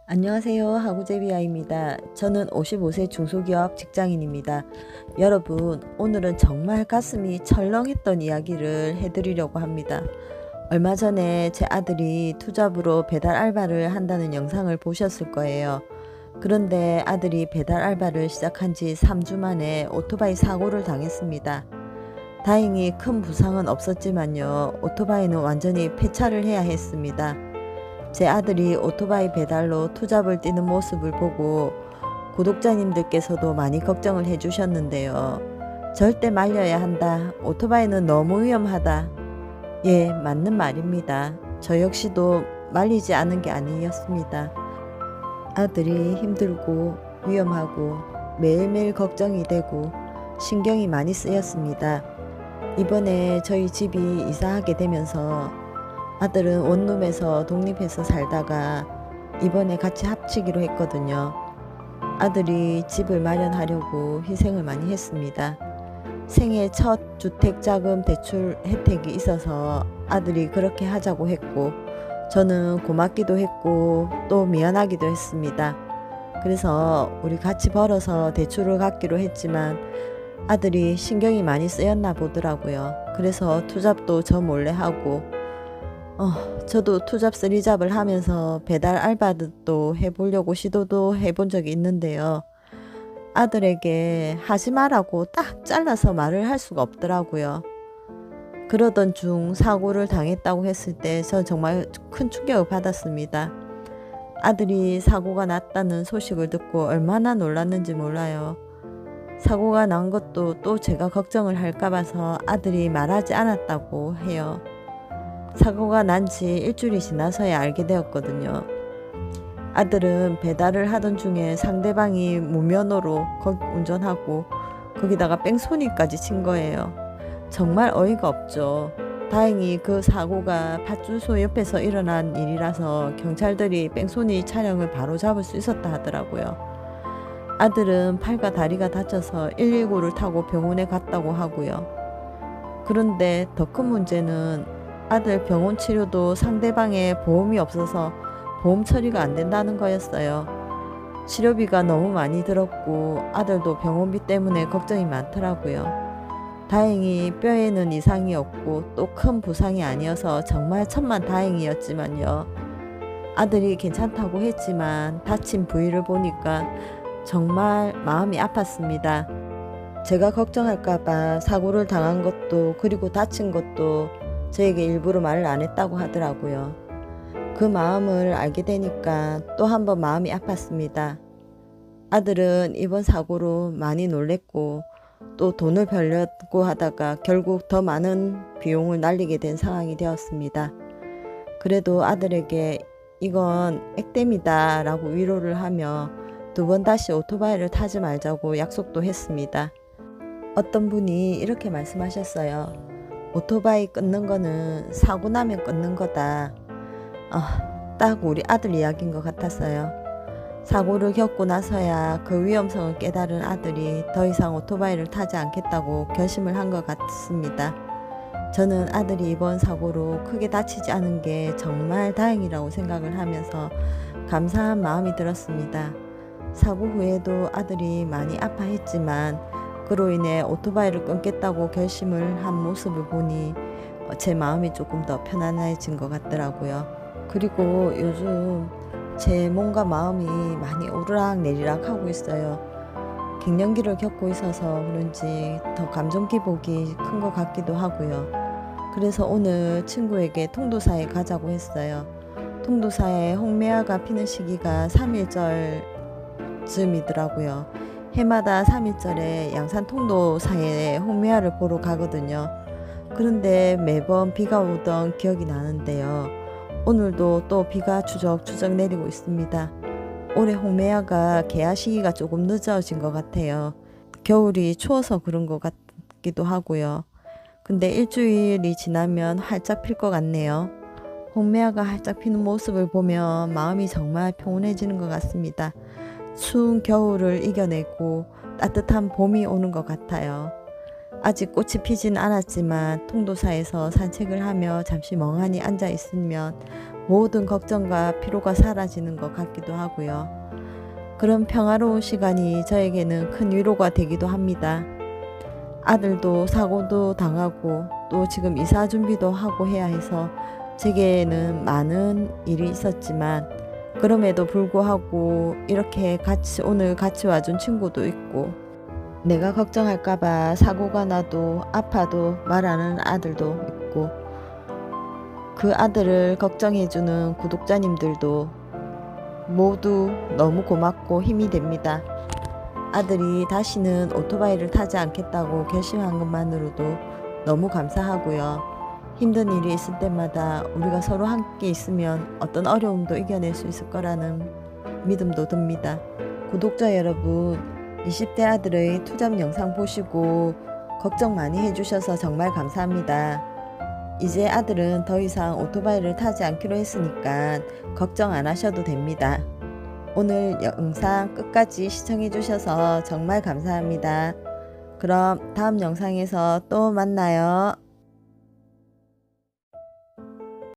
안녕하세요. 하구제비아입니다. 저는 55세 중소기업 직장인입니다. 여러분, 오늘은 정말 가슴이 철렁했던 이야기를 해드리려고 합니다. 얼마 전에 제 아들이 투잡으로 배달 알바를 한다는 영상을 보셨을 거예요. 그런데 아들이 배달 알바를 시작한 지 3주 만에 오토바이 사고를 당했습니다. 다행히 큰 부상은 없었지만요. 오토바이는 완전히 폐차를 해야 했습니다. 제 아들이 오토바이 배달로 투잡을 뛰는 모습을 보고 구독자님들께서도 많이 걱정을 해주셨는데요. 절대 말려야 한다. 오토바이는 너무 위험하다. 예, 맞는 말입니다. 저 역시도 말리지 않은 게 아니었습니다. 아들이 힘들고 위험하고 매일매일 걱정이 되고 신경이 많이 쓰였습니다. 이번에 저희 집이 이사하게 되면서 아들은 원룸에서 독립해서 살다가 이번에 같이 합치기로 했거든요. 아들이 집을 마련하려고 희생을 많이 했습니다. 생애 첫 주택자금 대출 혜택이 있어서 아들이 그렇게 하자고 했고, 저는 고맙기도 했고 또 미안하기도 했습니다. 그래서 우리 같이 벌어서 대출을 갚기로 했지만 아들이 신경이 많이 쓰였나 보더라고요. 그래서 투잡도 저 몰래 하고, 저도 투잡 쓰리잡을 하면서 배달 알바도 해보려고 시도도 해본 적이 있는데요. 아들에게 하지 마라고 딱 잘라서 말을 할 수가 없더라고요. 그러던 중 사고를 당했다고 했을 때 전 정말 큰 충격을 받았습니다. 아들이 사고가 났다는 소식을 듣고 얼마나 놀랐는지 몰라요. 사고가 난 것도 또 제가 걱정을 할까 봐서 아들이 말하지 않았다고 해요. 사고가 난 지 일주일이 지나서야 알게 되었거든요. 아들은 배달을 하던 중에 상대방이 무면허로 운전하고 거기다가 뺑소니까지 친 거예요. 정말 어이가 없죠. 다행히 그 사고가 파출소 옆에서 일어난 일이라서 경찰들이 뺑소니 차량을 바로 잡을 수 있었다 하더라고요. 아들은 팔과 다리가 다쳐서 119를 타고 병원에 갔다고 하고요. 그런데 더 큰 문제는 아들 병원 치료도 상대방의 보험이 없어서 보험 처리가 안 된다는 거였어요. 치료비가 너무 많이 들었고 아들도 병원비 때문에 걱정이 많더라고요. 다행히 뼈에는 이상이 없고 또 큰 부상이 아니어서 정말 천만 다행이었지만요. 아들이 괜찮다고 했지만 다친 부위를 보니까 정말 마음이 아팠습니다. 제가 걱정할까봐 사고를 당한 것도 그리고 다친 것도 저에게 일부러 말을 안 했다고 하더라고요. 그 마음을 알게 되니까 또 한 번 마음이 아팠습니다. 아들은 이번 사고로 많이 놀랬고 또 돈을 벌려고 하다가 결국 더 많은 비용을 날리게 된 상황이 되었습니다. 그래도 아들에게 이건 액땜이다 라고 위로를 하며 두 번 다시 오토바이를 타지 말자고 약속도 했습니다. 어떤 분이 이렇게 말씀하셨어요. 오토바이 끊는 거는 사고 나면 끊는 거다. 딱 우리 아들 이야기인 것 같았어요. 사고를 겪고 나서야 그 위험성을 깨달은 아들이 더 이상 오토바이를 타지 않겠다고 결심을 한 것 같습니다. 저는 아들이 이번 사고로 크게 다치지 않은 게 정말 다행이라고 생각을 하면서 감사한 마음이 들었습니다. 사고 후에도 아들이 많이 아파했지만 그로 인해 오토바이를 끊겠다고 결심을 한 모습을 보니 제 마음이 조금 더 편안해진 것 같더라고요. 그리고 요즘 제 몸과 마음이 많이 오르락내리락 하고 있어요. 갱년기를 겪고 있어서 그런지 더 감정 기복이 큰 것 같기도 하고요. 그래서 오늘 친구에게 통도사에 가자고 했어요. 통도사에 홍매화가 피는 시기가 3일절쯤이더라고요. 해마다 3일절에 양산 통도사에 홍매화를 보러 가거든요. 그런데 매번 비가 오던 기억이 나는데요. 오늘도 또 비가 추적추적 내리고 있습니다. 올해 홍매화가 개화 시기가 조금 늦어진 것 같아요. 겨울이 추워서 그런 것 같기도 하고요. 근데 일주일이 지나면 활짝 필 것 같네요. 홍매화가 활짝 피는 모습을 보면 마음이 정말 평온해지는 것 같습니다. 추운 겨울을 이겨내고 따뜻한 봄이 오는 것 같아요. 아직 꽃이 피진 않았지만 통도사에서 산책을 하며 잠시 멍하니 앉아 있으면 모든 걱정과 피로가 사라지는 것 같기도 하고요. 그런 평화로운 시간이 저에게는 큰 위로가 되기도 합니다. 아들도 사고도 당하고 또 지금 이사 준비도 하고 해야 해서 제게는 많은 일이 있었지만 그럼에도 불구하고 이렇게 오늘 같이 와준 친구도 있고 내가 걱정할까봐 사고가 나도 아파도 말하는 아들도 있고 그 아들을 걱정해주는 구독자님들도 모두 너무 고맙고 힘이 됩니다. 아들이 다시는 오토바이를 타지 않겠다고 결심한 것만으로도 너무 감사하고요. 힘든 일이 있을 때마다 우리가 서로 함께 있으면 어떤 어려움도 이겨낼 수 있을 거라는 믿음도 듭니다. 구독자 여러분, 20대 아들의 투잡 영상 보시고 걱정 많이 해주셔서 정말 감사합니다. 이제 아들은 더 이상 오토바이를 타지 않기로 했으니까 걱정 안 하셔도 됩니다. 오늘 영상 끝까지 시청해 주셔서 정말 감사합니다. 그럼 다음 영상에서 또 만나요.